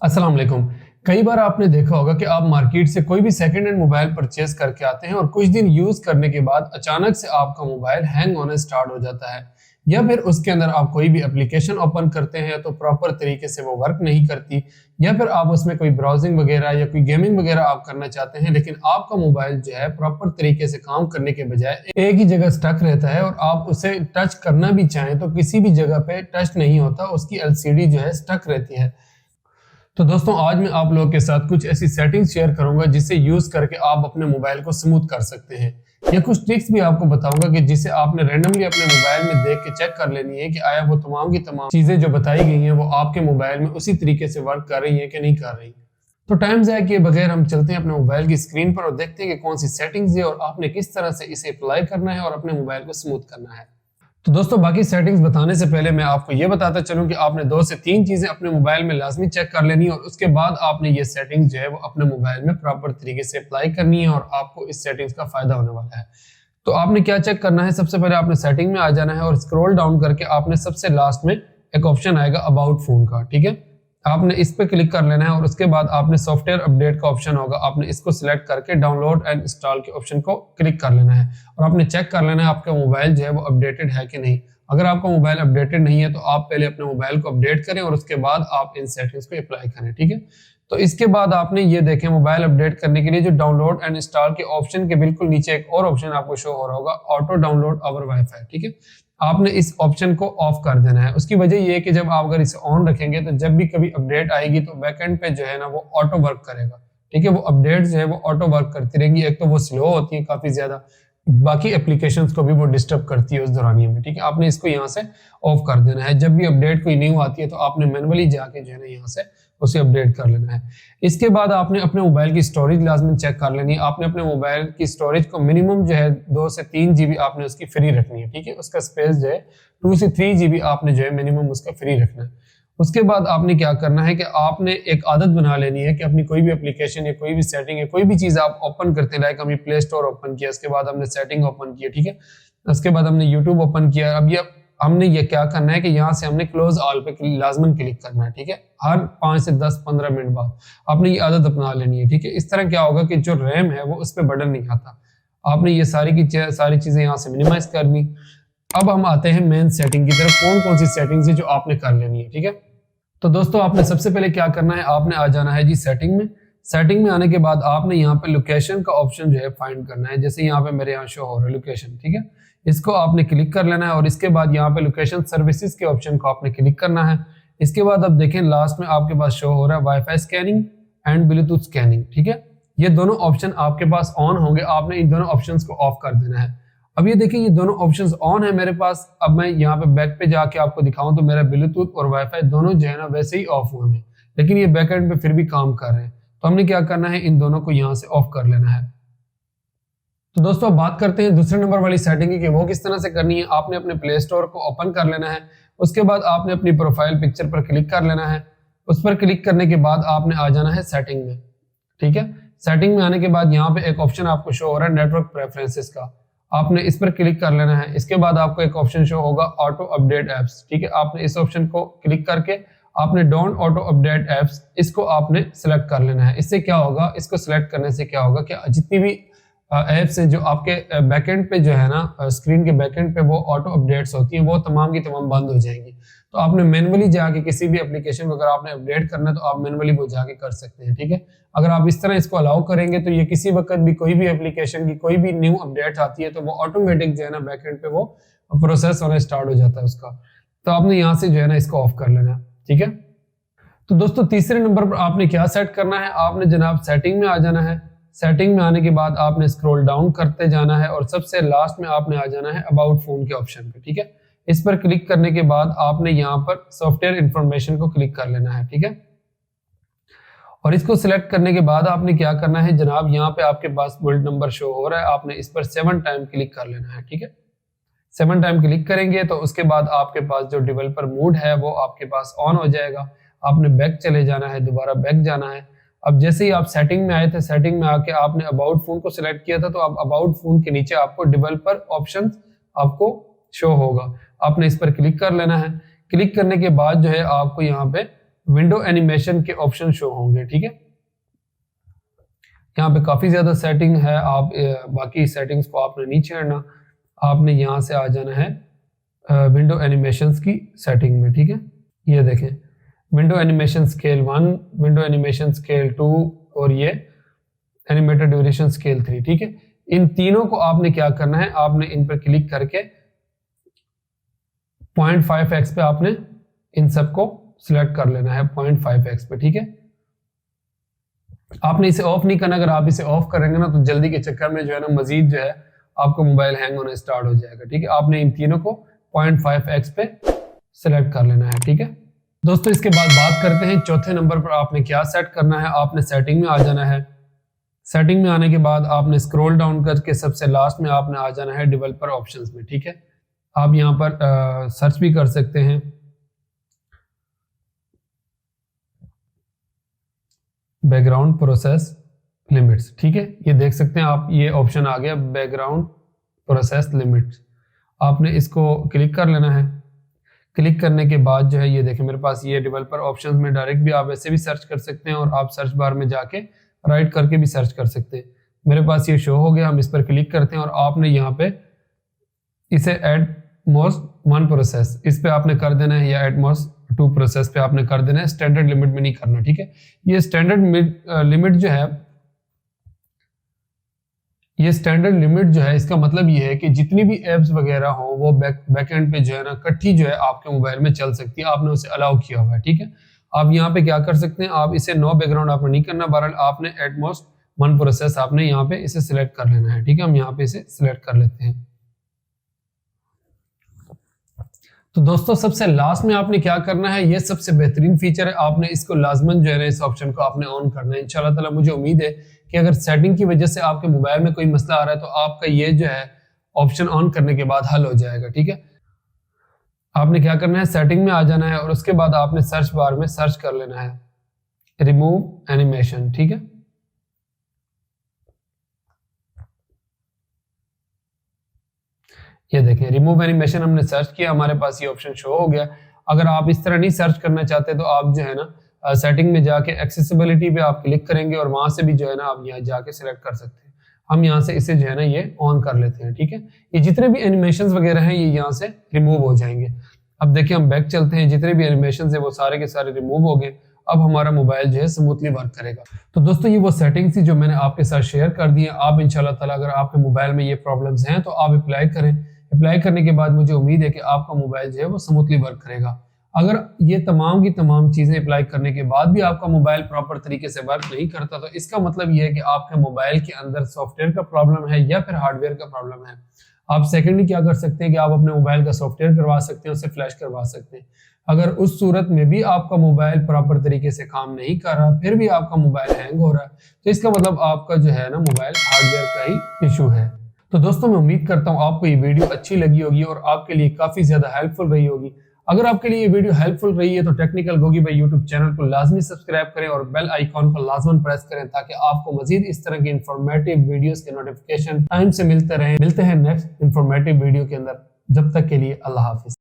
अस्सलाम वालेकुम। कई बार आपने देखा होगा कि आप मार्केट से कोई भी सेकंड हैंड मोबाइल परचेज करके आते हैं और कुछ दिन यूज करने के बाद अचानक से आपका मोबाइल हैंग होना स्टार्ट हो जाता है, या फिर उसके अंदर आप कोई भी एप्लीकेशन ओपन करते हैं तो प्रॉपर तरीके से वो वर्क नहीं करती, या फिर आप उसमें कोई ब्राउजिंग वगैरह या कोई गेमिंग वगैरह आप करना चाहते हैं लेकिन आपका मोबाइल जो है प्रॉपर तरीके से काम करने के बजाय एक ही जगह स्टक रहता है और आप उसे टच करना भी चाहें तो किसी भी जगह पे टच नहीं होता, उसकी एलसीडी जो है स्टक रहती है। तो दोस्तों आज मैं आप लोगों के साथ कुछ ऐसी सेटिंग्स शेयर करूंगा जिसे यूज करके आप अपने मोबाइल को स्मूथ कर सकते हैं, या कुछ ट्रिक्स भी आपको बताऊंगा कि जिसे आपने रैंडमली अपने मोबाइल में देख के चेक कर लेनी है कि आया वो तमाम की तमाम चीजें जो बताई गई हैं वो आपके मोबाइल में उसी तरीके से वर्क कर रही है कि नहीं कर रही। तो टाइम ज़ाया किए बगैर हम चलते हैं अपने मोबाइल की स्क्रीन पर और देखते हैं कि कौन सी सेटिंग्स है और आपने किस तरह से इसे अप्लाई करना है और अपने मोबाइल को स्मूथ करना है। तो दोस्तों बाकी सेटिंग्स बताने से पहले मैं आपको ये बताता चलूं कि आपने 2 से 3 चीजें अपने मोबाइल में लाजमी चेक कर लेनी है और उसके बाद आपने ये सेटिंग्स जो है वो अपने मोबाइल में प्रॉपर तरीके से अप्लाई करनी है और आपको इस सेटिंग्स का फायदा होने वाला है। तो आपने क्या चेक करना है, सबसे पहले आपने सेटिंग में आ जाना है और स्क्रॉल डाउन करके आपने सबसे लास्ट में एक ऑप्शन आएगा अबाउट फोन का, ठीक है। आपने इस पे क्लिक कर लेना है और उसके बाद आपने सॉफ्टवेयर अपडेट का ऑप्शन होगा, आपने इसको सिलेक्ट करके डाउनलोड एंड इंस्टॉल के ऑप्शन को क्लिक कर लेना है और आपने चेक कर लेना है आपका मोबाइल जो है वो अपडेटेड है कि नहीं। अगर आपका मोबाइल अपडेटेड नहीं है तो आप पहले अपने मोबाइल को अपडेट करें और उसके बाद आप इन सेटिंग्स को अप्लाई करें, ठीक है। तो इसके बाद आपने ये देखें मोबाइल अपडेट करने के लिए जो डाउनलोड एंड इंस्टॉल के ऑप्शन के बिल्कुल नीचे एक और ऑप्शन आपको शो हो रहा होगा, ऑटो डाउनलोड अवर वाईफाई, ठीक है। आपने इस ऑप्शन को ऑफ कर देना है। उसकी वजह ये है कि जब आप अगर इसे ऑन रखेंगे तो जब भी कभी अपडेट आएगी तो बैकएंड पे जो है ना वो ऑटो वर्क करेगा, ठीक है। वो अपडेट जो है वो ऑटो वर्क करती रहेंगी। एक तो वो स्लो होती है काफी ज्यादा, बाकी एप्लीकेशंस को भी वो डिस्टर्ब करती है उस दौरानिये में, ठीक है। आपने इसको यहाँ से ऑफ कर देना है। जब भी अपडेट कोई न्यू आती है तो आपने मैनुअली जाके जो है ना यहाँ से उसे अपडेट कर लेना है। इसके बाद आपने अपने मोबाइल की स्टोरेज लाजमी चेक कर लेनी है। आपने अपने मोबाइल की स्टोरेज को मिनिमम जो है 2 से 3 जीबी आपने उसकी फ्री रखनी है, ठीक है। उसका स्पेस जो है 2 से 3 जीबी आपने जो है मिनिमम उसका फ्री रखना है। उसके बाद आपने क्या करना है कि आपने एक आदत बना लेनी है कि अपनी कोई भी एप्लीकेशन या कोई भी सेटिंग या कोई भी चीज आप ओपन करते हैं, लाइक हमने प्ले स्टोर ओपन किया, उसके बाद हमने सेटिंग ओपन किया, ठीक है। उसके बाद हमने यूट्यूब ओपन किया। अब ये हमने ये क्या करना है कि यहाँ से हमने क्लोज ऑल पे लाजमन क्लिक करना है, ठीक है। हर 5 से 10-15 मिनट बाद आपने ये आदत अपना लेनी है, ठीक है। इस तरह क्या होगा कि जो रैम है वो उस पर बर्डन नहीं आता। आपने ये सारी चीजें यहाँ से मिनिमाइज कर ली। अब हम आते हैं मेन सेटिंग की तरफ। कौन कौन सी सेटिंग्स है जो आपने कर लेनी है, ठीक है। तो दोस्तों आपने सबसे पहले क्या करना है, आपने आ जाना है जी सेटिंग में। सेटिंग में आने के बाद आपने यहाँ पे लोकेशन का ऑप्शन जो है फाइंड करना है। जैसे यहाँ पे मेरे यहाँ शो हो रहा है लोकेशन, ठीक है। इसको आपने क्लिक कर लेना है और इसके बाद यहाँ पे लोकेशन सर्विसेज के ऑप्शन को आपने क्लिक करना है। इसके बाद अब देखें लास्ट में आपके पास शो हो रहा है wifi scanning and Bluetooth scanning, ठीक है। ये दोनों ऑप्शन आपके पास ऑन होंगे, आपने इन दोनों ऑप्शन को ऑफ कर देना है। अब ये देखिए ये दोनों ऑप्शंस ऑन है मेरे पास। अब मैं यहाँ पे बैक पे जाके आपको दिखाऊं तो मेरा ब्लूटूथ और वाईफाई दोनों जो है ना वैसे ही ऑफ हुए हैं, लेकिन ये बैकएंड पे फिर भी काम कर रहे हैं। तो हमने क्या करना है, इन दोनों को यहाँ से ऑफ कर लेना है। तो दोस्तों अब बात करते हैं दूसरे नंबर वाली सेटिंग की कि वो किस तरह से करनी है। आपने अपने प्ले स्टोर को ओपन कर लेना है। उसके बाद आपने अपनी प्रोफाइल पिक्चर पर क्लिक कर लेना है। उस पर क्लिक करने के बाद आपने आ जाना है सेटिंग में, ठीक है। सेटिंग में आने के बाद यहाँ पे एक ऑप्शन आपको शो हो रहा है नेटवर्क प्रेफरेंसेस का, आपने इस पर क्लिक कर लेना है। इसके बाद आपको एक ऑप्शन शो होगा ऑटो अपडेट एप्स, ठीक है। आपने इस ऑप्शन को क्लिक करके आपने डोंट ऑटो अपडेट एप्स इसको आपने सेलेक्ट कर लेना है। इससे क्या होगा, इसको सिलेक्ट करने से क्या होगा कि जितनी भी एप्स हैं जो आपके बैकएंड पे जो है ना स्क्रीन के बैकएंड पे वो ऑटो अपडेट्स होती हैं वो तमाम की तमाम बंद हो जाएंगी। तो आपने मैनुअली जाके किसी भी एप्लीकेशन को अगर आपने अपडेट करना है तो आप मैनुअली वो जाके कर सकते हैं, ठीक है। अगर आप इस तरह इसको अलाउ करेंगे तो ये किसी वक्त भी कोई भी एप्लीकेशन की कोई भी न्यू अपडेट आती है तो वो ऑटोमेटिक जो है ना बैकएंड पे वो प्रोसेस होना स्टार्ट हो जाता है उसका। तो आपने यहाँ से जो है ना इसको ऑफ कर लेना है, ठीक है। तो दोस्तों तीसरे नंबर पर आपने क्या सेट करना है, आपने जनाब सेटिंग में आ जाना है। सेटिंग में आने के बाद आपने स्क्रॉल डाउन करते जाना है और सबसे लास्ट में आपने आ जाना है अबाउट फोन के ऑप्शन पे, ठीक है। इस पर क्लिक करने के बाद आपने यहाँ पर सॉफ्टवेयर इंफॉर्मेशन को क्लिक कर लेना है, ठीक है। और इसको सिलेक्ट करने के बाद आपने क्या करना है जनाब, यहाँ पे आपके पास बुलेट नंबर शो हो रहा है, आपने इस पर 7 टाइम क्लिक कर लेना है, ठीक है। 7 टाइम क्लिक करेंगे तो उसके बाद आपके पास जो डेवलपर मोड है वो आपके पास ऑन हो जाएगा। आपने बैक चले जाना है, दोबारा बैक जाना है। अब जैसे ही आप सेटिंग में आए थे, सेटिंग में आके आपने अबाउट फोन को सिलेक्ट किया था तो अब अबाउट फोन के नीचे आपको डेवलपर ऑप्शन आपको शो होगा, आपने इस पर क्लिक कर लेना है। क्लिक करने के बाद जो है आपको यहाँ पे विंडो एनिमेशन के ऑप्शन शो होंगे। ठीक है, यहाँ पे काफी ज्यादा सेटिंग है, आप बाकी सेटिंग्स को आपने नहीं छेड़ना, आपने यहाँ से आ जाना है विंडो एनिमेशंस की सेटिंग में। ठीक है, ये देखें window animation scale 1, window animation scale 2 और ये एनिमेटेड ड्यूरेशन स्केल 3। ठीक है, इन तीनों को आपने क्या करना है, आपने इन पर क्लिक करके 0.5x पे आपने इन सबको सिलेक्ट कर लेना है 0.5x पे। ठीक है, आपने इसे ऑफ नहीं करना, अगर आप इसे ऑफ करेंगे ना तो जल्दी के चक्कर में जो है ना मजीद जो है आपको मोबाइल हैंग होना स्टार्ट हो जाएगा। ठीक है, आपने इन तीनों को 0.5x पे सिलेक्ट कर लेना है। ठीक है दोस्तों, इसके बाद बात करते हैं चौथे नंबर पर आपने क्या सेट करना है। आपने सेटिंग में आ जाना है। सेटिंग में आने के बाद आपने स्क्रॉल डाउन करके सबसे लास्ट में आपने आ जाना है डेवलपर ऑप्शंस में। ठीक है, आप यहाँ पर सर्च भी कर सकते हैं, बैकग्राउंड प्रोसेस लिमिट्स। ठीक है, ये देख सकते हैं आप, ये ऑप्शन आ गया बैकग्राउंड प्रोसेस लिमिट्स। आपने इसको क्लिक कर लेना है। क्लिक करने के बाद जो है ये देखें मेरे पास ये डेवलपर ऑप्शंस में डायरेक्ट भी आप ऐसे भी सर्च कर सकते हैं और आप सर्च बार में जाके राइट करके भी सर्च कर सकते हैं। मेरे पास ये शो हो गया, हम इस पर क्लिक करते हैं और आपने यहाँ पे इसे एड मोस्ट 1 प्रोसेस इस पे आपने कर देना है, या एड मोस्ट 2 प्रोसेस पे आपने कर देना है, स्टैंडर्ड लिमिट में नहीं करना। ठीक है, ये स्टैंडर्ड लिमिट जो है, ये स्टैंडर्ड लिमिट जो है इसका मतलब ये है कि जितनी भी एप्स वगैरह हो वो बैकएंड पे जो है ना इकट्ठी जो है आपके मोबाइल में चल सकती है, आपने उसे अलाउ किया हुआ है। ठीक है, आप यहाँ पे क्या कर सकते हैं, आप इसे नो बैकग्राउंड आपने नहीं करना, बहरहाल आपने एट मोस्ट 1 प्रोसेस आपने यहाँ पे इसे सिलेक्ट कर लेना है। ठीक है, हम यहाँ पे इसे सिलेक्ट कर लेते हैं। तो दोस्तों सबसे लास्ट में आपने क्या करना है, ये सबसे बेहतरीन फीचर है, आपने इसको लाजमन जो है इस ऑप्शन को आपने ऑन करना है। इंशाल्लाह ताला मुझे उम्मीद है कि अगर सेटिंग की वजह से आपके मोबाइल में कोई मसला आ रहा है तो आपका ये जो है ऑप्शन ऑन करने के बाद हल हो जाएगा। ठीक है, आपने क्या करना है, सेटिंग में आ जाना है और उसके बाद आपने सर्च बार में सर्च कर लेना है रिमूव एनिमेशन। ठीक है, ये देखें रिमूव एनिमेशन हमने सर्च किया, हमारे पास ये ऑप्शन शो हो गया। अगर आप इस तरह नहीं सर्च करना चाहते तो आप जो है ना सेटिंग में जाके एक्सेसिबिलिटी पे आप क्लिक करेंगे और वहां से भी जो है ना आप यहाँ जाके सिलेक्ट कर सकते हैं। हम यहाँ से इसे जो है ना ये ऑन कर लेते हैं। ठीक है, ये जितने भी एनिमेशन वगैरह हैं ये यहाँ से रिमूव हो जाएंगे। अब देखिए हम बैक चलते हैं, जितने भी एनिमेशन है वो सारे के सारे रिमूव हो गए। अब हमारा मोबाइल जो है स्मूथली वर्क करेगा। तो दोस्तों ये वो सेटिंग्स थी जो मैंने आपके साथ शेयर कर दी है। आप इंशाल्लाह ताला अगर आपके मोबाइल में ये प्रॉब्लम्स हैं तो आप अप्लाई करें। अप्लाई करने के बाद मुझे उम्मीद है कि आपका मोबाइल जो है वो स्मूथली वर्क करेगा। अगर ये तमाम की तमाम चीजें अप्लाई करने के बाद भी आपका मोबाइल प्रॉपर तरीके से वर्क नहीं करता तो इसका मतलब ये है कि आपके मोबाइल के अंदर सॉफ्टवेयर का प्रॉब्लम है या फिर हार्डवेयर का प्रॉब्लम है। आप सेकेंडली क्या कर सकते हैं कि आप अपने मोबाइल का सॉफ्टवेयर करवा सकते हैं, उसे फ्लैश करवा सकते हैं। अगर उस सूरत में भी आपका मोबाइल प्रॉपर तरीके से काम नहीं कर रहा, फिर भी आपका मोबाइल हैंग हो रहा है, तो इसका मतलब आपका जो है ना मोबाइल हार्डवेयर का ही इशू है। तो दोस्तों मैं उम्मीद करता हूँ आपको ये वीडियो अच्छी लगी होगी और आपके लिए काफी ज्यादा हेल्पफुल रही होगी। अगर आपके लिए ये वीडियो हेल्पफुल रही है तो टेक्निकल गोगी भाई यूट्यूब चैनल को लाजमी सब्सक्राइब करें और बेल आइकॉन को लाजमन प्रेस करें ताकि आपको मजीद इस तरह की इंफॉर्मेटिव वीडियोस के नोटिफिकेशन टाइम से मिलते रहे। मिलते हैं नेक्स्ट इंफॉर्मेटिव वीडियो के अंदर, जब तक के लिए अल्लाह हाफिज।